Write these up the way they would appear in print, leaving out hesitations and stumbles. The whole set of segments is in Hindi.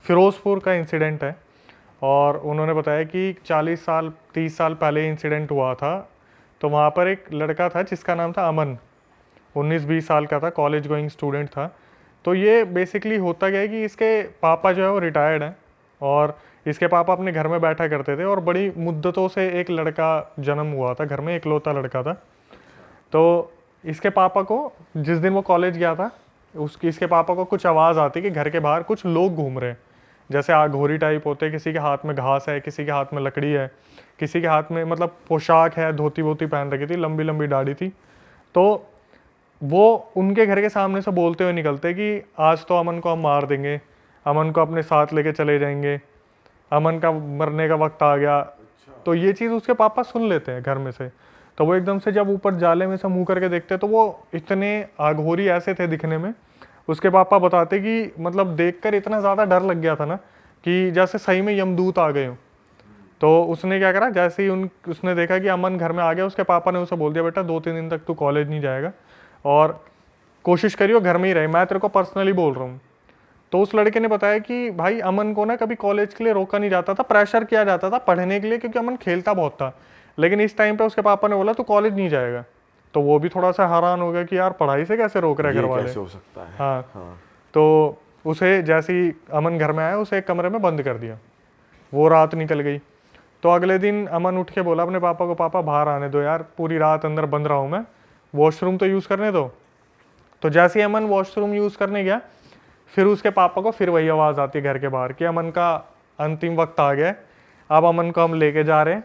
फिरोज़पुर का इंसिडेंट है। और उन्होंने बताया कि 40 साल 30 साल पहले इंसिडेंट हुआ था। तो वहाँ पर एक लड़का था जिसका नाम था अमन, 19-20 साल का था, कॉलेज गोइंग स्टूडेंट था। तो ये बेसिकली होता क्या है कि इसके पापा जो है वो रिटायर्ड हैं, और इसके पापा अपने घर में बैठा करते थे, और बड़ी मुद्दतों से एक लड़का जन्म हुआ था घर में, इकलौता लड़का था। तो इसके पापा को जिस दिन वो कॉलेज गया था, इसके पापा को कुछ आवाज़ आती कि घर के बाहर कुछ लोग घूम रहे हैं, जैसे आघोरी टाइप होते, किसी के हाथ में घास है, किसी के हाथ में लकड़ी है, किसी के हाथ में मतलब पोशाक है, धोती वोती पहन रखी थी, लंबी लंबी दाढ़ी थी। तो वो उनके घर के सामने से बोलते हुए निकलते कि आज तो अमन को हम मार देंगे, अमन को अपने साथ लेके चले जाएंगे, अमन का मरने का वक्त आ गया। तो ये चीज़ उसके पापा सुन लेते हैं घर में से। तो वो एकदम से जब ऊपर जाले में से मुंह करके देखते तो वो इतने आघोरी ऐसे थे दिखने में। उसके पापा बताते कि मतलब देखकर इतना ज़्यादा डर लग गया था ना कि जैसे सही में यमदूत आ गए हो। तो उसने क्या करा, जैसे ही उसने देखा कि अमन घर में आ गया, उसके पापा ने उसे बोल दिया, बेटा 2-3 दिन तक तू कॉलेज नहीं जाएगा और कोशिश करियो घर में ही रहे, मैं तेरे को पर्सनली बोल रहा हूँ। तो उस लड़के ने बताया कि भाई अमन को ना कभी कॉलेज के लिए रोका नहीं जाता था, प्रेशर किया जाता था पढ़ने के लिए, क्योंकि अमन खेलता बहुत था। लेकिन इस टाइम पे उसके पापा ने बोला तू कॉलेज नहीं जाएगा। तो वो भी थोड़ा सा हैरान हो गया कि यार पढ़ाई से कैसे रोक रहे घर वाले, कैसे हो सकता है। हाँ। तो उसे जैसे ही अमन घर में आया, उसे एक कमरे में बंद कर दिया। वो रात निकल गई। तो अगले दिन अमन उठ के बोला अपने पापा को, पापा बाहर आने दो यार, पूरी रात अंदर बंद रहा हूँ मैं, वॉशरूम तो यूज़ करने दो। तो जैसे ही अमन वॉशरूम यूज़ करने गया, फिर उसके पापा को फिर वही आवाज़ आती है घर के बाहर कि अमन का अंतिम वक्त आ गया, अब अमन को हम लेके जा रहे हैं।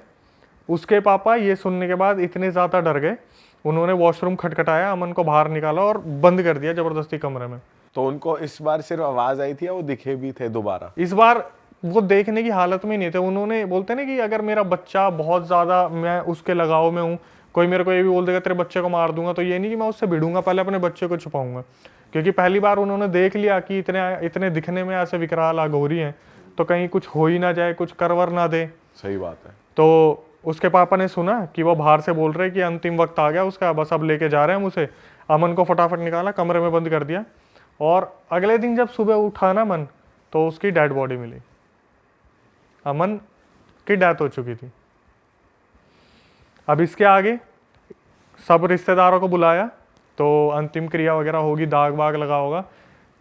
उसके पापा ये सुनने के बाद इतने ज़्यादा डर गए, उन्होंने वॉशरूम खटखटाया, अमन को बाहर निकाला और बंद कर दिया ज़बरदस्ती कमरे में। तो उनको इस बार सिर्फ आवाज़ आई थी या वो दिखे भी थे दोबारा? इस बार वो देखने की हालत में नहीं थे। उन्होंने बोलते ना कि अगर मेरा बच्चा बहुत ज़्यादा, मैं उसके लगाव में हूँ, कोई मेरे को ये भी बोल देगा तेरे बच्चे को मार दूंगा, तो ये नहीं कि मैं उससे भिड़ूंगा, पहले अपने बच्चे को छुपाऊंगा। क्योंकि पहली बार उन्होंने देख लिया कि इतने दिखने में ऐसे विकराल अघोरी हैं, तो कहीं कुछ हो ही ना जाए, कुछ करवर ना दे। सही बात है। तो उसके पापा ने सुना कि वो बाहर से बोल रहे कि अंतिम वक्त आ गया उसका, बस अब लेके जा रहे हैं हम उसे। अमन को फटाफट निकाला, कमरे में बंद कर दिया। और अगले दिन जब सुबह उठा ना मन, तो उसकी डेड बॉडी मिली। अमन की डेथ हो चुकी थी। अब इसके आगे सब रिश्तेदारों को बुलाया, तो अंतिम क्रिया वगैरह होगी, दाग वाग लगा होगा।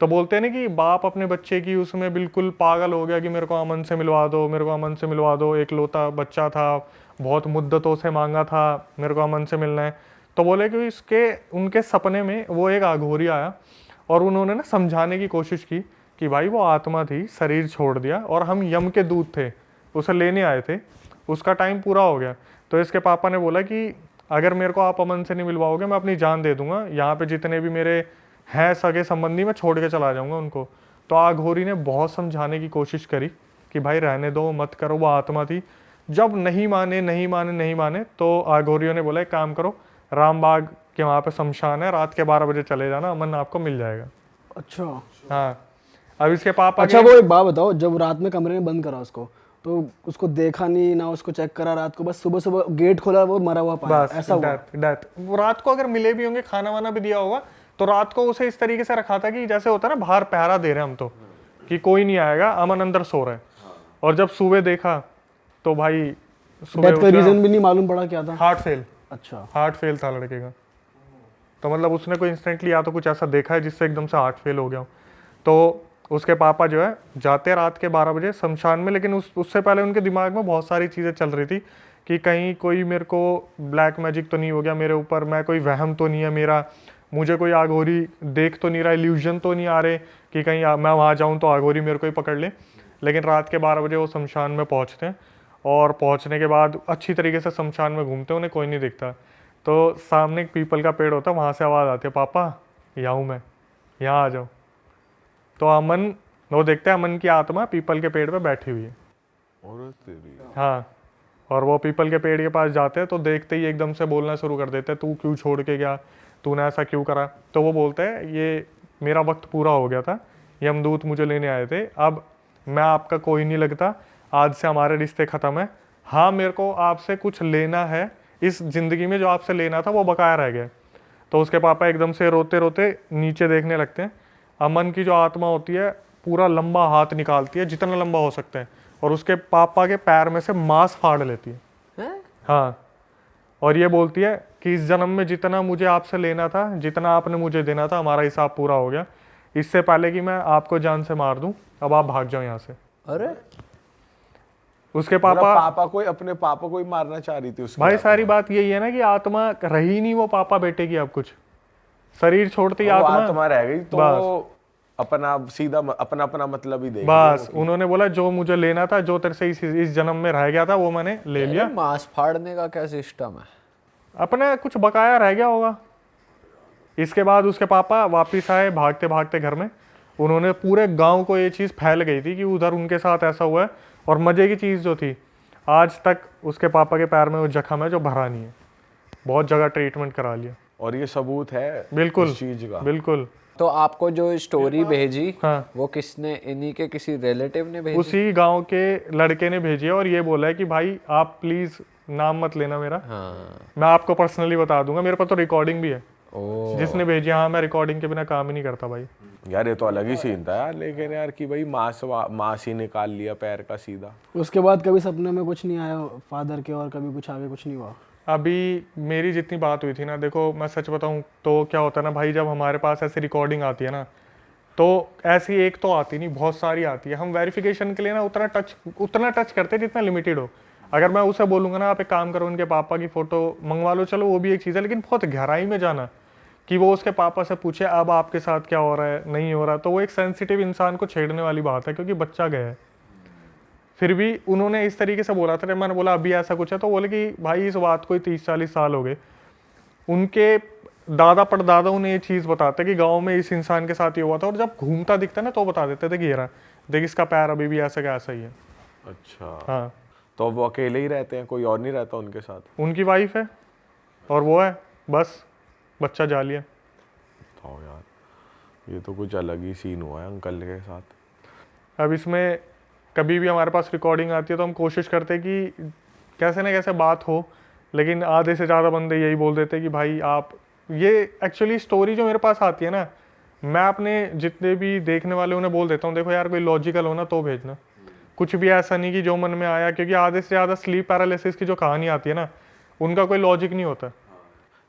तो बोलते हैं ना कि बाप अपने बच्चे की उसमें बिल्कुल पागल हो गया कि मेरे को अमन से मिलवा दो, मेरे को अमन से मिलवा दो, एकलौता बच्चा था, बहुत मुद्दतों से मांगा था, मेरे को अमन से मिलना है। तो बोले कि उनके सपने में वो एक अघोरी आया, और उन्होंने ना समझाने की कोशिश की कि भाई वो आत्मा थी, शरीर छोड़ दिया, और हम यम के दूत थे, उसे लेने आए थे, उसका टाइम पूरा हो गया। तो इसके पापा ने बोला कि अगर मेरे को आप अमन से नहीं मिलवाओगे, मैं अपनी जान दे दूंगा, यहाँ पे जितने भी मेरे हैं सगे संबंधी मैं छोड़ के चला जाऊंगा उनको। तो आघोरी ने बहुत समझाने की कोशिश करी कि भाई रहने दो, मत करो, वो आत्मा थी। जब नहीं माने नहीं माने नहीं माने, तो आघोरियों ने बोला एक काम करो, रामबाग के वहाँ पे शमशान है, रात के 12 बजे चले जाना, अमन आपको मिल जाएगा। अच्छा हाँ। अब इसके पापा अच्छा, वो एक बात बताओ, जब रात में कमरे में बंद करा उसको, तो उसको देखा नहीं ना, उसको चेक करा रात को, बस सुबह सुबह गेट खोला, वो मरा हुआ पाया, बस ऐसा हुआ? डेथ। वो रात को अगर मिले भी होंगे, खाना वाना भी दिया होगा, तो रात को उसे इस तरीके से रखा था कि जैसे होता है ना बाहर पहरा दे रहे हैं हम, तो कि कोई नहीं आएगा, अमन अंदर सो रहा है। और जब सुबह देखा तो भाई डेथ का रीजन भी नहीं मालूम पड़ा क्या था? Heart fail. अच्छा, हार्ट फेल था लड़के का। तो मतलब उसने कोई इंस्टेंटली या तो कुछ ऐसा देखा है जिससे एकदम से हार्ट फेल हो गया। तो उसके पापा जो है जाते रात के 12 बजे शमशान में, लेकिन उससे पहले उनके दिमाग में बहुत सारी चीज़ें चल रही थी कि कहीं कोई मेरे को ब्लैक मैजिक तो नहीं हो गया मेरे ऊपर, मैं कोई वहम तो नहीं है मेरा, मुझे कोई आघोरी देख तो नहीं रहा, इल्यूजन तो नहीं आ रहे कि कहीं मैं वहाँ जाऊँ तो आघोरी मेरे को ही पकड़ ले। लेकिन रात के 12 बजे वो शमशान में पहुँचते हैं, और पहुँचने के बाद अच्छी तरीके से शमशान में घूमते हैं, उन्हें कोई नहीं दिखता। तो सामने एक पीपल का पेड़ होता है, वहाँ से आवाज़ आती है, पापा यहाँ हूँ मैं, यहाँ आ जाओ। तो अमन, वो देखते हैं अमन की आत्मा पीपल के पेड़ पे बैठी हुई है। हाँ। और वो पीपल के पेड़ के पास जाते हैं, तो देखते ही एकदम से बोलना शुरू कर देते हैं, तू क्यों छोड़ के गया, तूने ऐसा क्यों करा। तो वो बोलते हैं ये मेरा वक्त पूरा हो गया था, यमदूत मुझे लेने आए थे, अब मैं आपका कोई नहीं लगता, आज से हमारे रिश्ते ख़त्म है। हाँ, मेरे को आपसे कुछ लेना है, इस ज़िंदगी में जो आपसे लेना था वो बकाया रह गया। तो उसके पापा एकदम से रोते रोते नीचे देखने लगते हैं। अमन की जो आत्मा होती है पूरा लंबा हाथ निकालती है जितना लंबा हो सकता है और उसके पापा के पैर में से मांस फाड़ लेती है। हैं? हाँ, और ये बोलती है कि इस जन्म में जितना मुझे आपसे लेना था, जितना आपने मुझे देना था, हमारा हिसाब पूरा हो गया। इससे पहले कि मैं आपको जान से मार दूं, अब आप भाग जाओ यहाँ से। अरे उसके मतलब पापा, अपने पापा को ही मारना चाह रही थी उसकी भाई आत्मा। सारी बात यही है ना कि आत्मा रही नहीं वो पापा बेटे की, अब कुछ शरीर छोड़ती वो आत्मा। आत्मा रह गई तो बस। वो अपना सीधा अपना मतलब ही देगी। बस उन्होंने बोला जो मुझे लेना था, जो तेरे से इस जन्म में रह गया था, वो मैंने ले लिया। अरे मांस फाड़ने का क्या सिस्टम है? अपना कुछ बकाया रह गया होगा। इसके बाद उसके पापा वापिस आए भागते भागते घर में। उन्होंने पूरे गांव को ये चीज़ फैल गई थी कि उधर उनके साथ ऐसा हुआ है। और मज़े की चीज़ जो थी, आज तक उसके पापा के पैर में वो जख्म है जो भरा नहीं है। बहुत जगह ट्रीटमेंट करा लिया। और ये सबूत है बिल्कुल इस चीज का। बिल्कुल। तो आपको जो स्टोरी भेजी हाँ, वो किसने, इन्हीं के किसी रिलेटिव ने भेजी? उसी गांव के लड़के ने भेजी है और ये बोला है कि भाई आप प्लीज़ नाम मत लेना मेरा, हाँ। मैं आपको पर्सनली बता दूंगा। मेरे पास तो रिकॉर्डिंग भी है। ओ जिसने भेजी, हाँ, मैं रिकॉर्डिंग के बिना काम ही नहीं करता भाई। यार ये तो अलग ही सीन था यार, लेकिन यार कि भाई मांस ही निकाल लिया पैर का सीधा। उसके बाद कभी सपने में कुछ नहीं आया फादर के, और कभी कुछ आगे कुछ नहीं हुआ? अभी मेरी जितनी बात हुई थी ना, देखो मैं सच बताऊं तो क्या होता है ना भाई, जब हमारे पास ऐसी रिकॉर्डिंग आती है ना, तो ऐसी एक तो आती नहीं, बहुत सारी आती है। हम वेरिफिकेशन के लिए ना उतना टच करते हैं जितना लिमिटेड हो। अगर मैं उसे बोलूँगा ना आप एक काम करो, उनके पापा की फ़ोटो मंगवा लो, चलो वो भी एक चीज़ है, लेकिन बहुत गहराई में जाना कि वो उसके पापा से पूछे अब आपके साथ क्या हो रहा है, नहीं हो रहा, तो वो एक सेंसिटिव इंसान को छेड़ने वाली बात है, क्योंकि बच्चा गया है। फिर भी उन्होंने इस तरीके से बोला था। मैंने बोला अभी ऐसा कुछ है, तो बोले कि भाई इस बात को 30-40 साल हो गए। उनके दादा परदादाओं ने ये चीज़ बताते कि गांव में इस इंसान के साथ ये हुआ था, और जब घूमता दिखता ना तो बता देते थे कि ये रहा, देख इसका पैर अभी भी ऐसा का ऐसा ही है। अच्छा। हाँ, तो वो अकेले ही रहते हैं, कोई और नहीं रहता उनके साथ? उनकी वाइफ है और वो है, बस बच्चा जाली है। तो यार ये तो कुछ अलग ही सीन हुआ है अंकल के साथ। अब इसमें कभी भी हमारे पास रिकॉर्डिंग आती है तो हम कोशिश करते हैं कि कैसे ना कैसे बात हो, लेकिन आधे से ज़्यादा बंदे यही बोल देते हैं कि भाई आप ये एक्चुअली स्टोरी जो मेरे पास आती है ना, मैं अपने जितने भी देखने वाले उन्हें बोल देता हूँ, देखो यार कोई लॉजिकल हो ना तो भेजना, कुछ भी ऐसा नहीं कि जो मन में आया, क्योंकि आधे से ज़्यादा स्लीप पैरालिसिस की जो कहानी आती है ना, उनका कोई लॉजिक नहीं होता।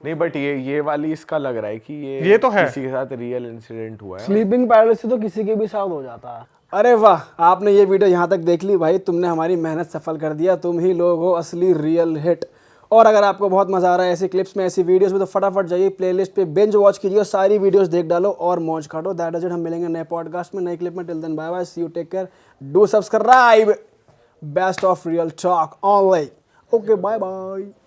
नहीं बट ये वाली इसका लग रहा है कि ये तो है। किसी के साथ रियल इंसिडेंट हुआ है। स्लीपिंग पैरालिसिस तो किसी के भी साथ हो जाता है। अरे वाह, आपने ये वीडियो यहाँ तक देख ली भाई, तुमने हमारी मेहनत सफल कर दिया। तुम ही लोग हो असली रियल हिट। और अगर आपको बहुत मजा आ रहा है ऐसी क्लिप्स में, ऐसी वीडियोस में, तो फटाफट जाइए प्लेलिस्ट पे बिंज वॉच कीजिए और सारी वीडियोस देख डालो और मौज काटो। That is it. हम मिलेंगे नए पॉडकास्ट में, नई क्लिप में। Till then bye bye, see you, take care, do subscribe. Best of real talk online. Okay, bye bye.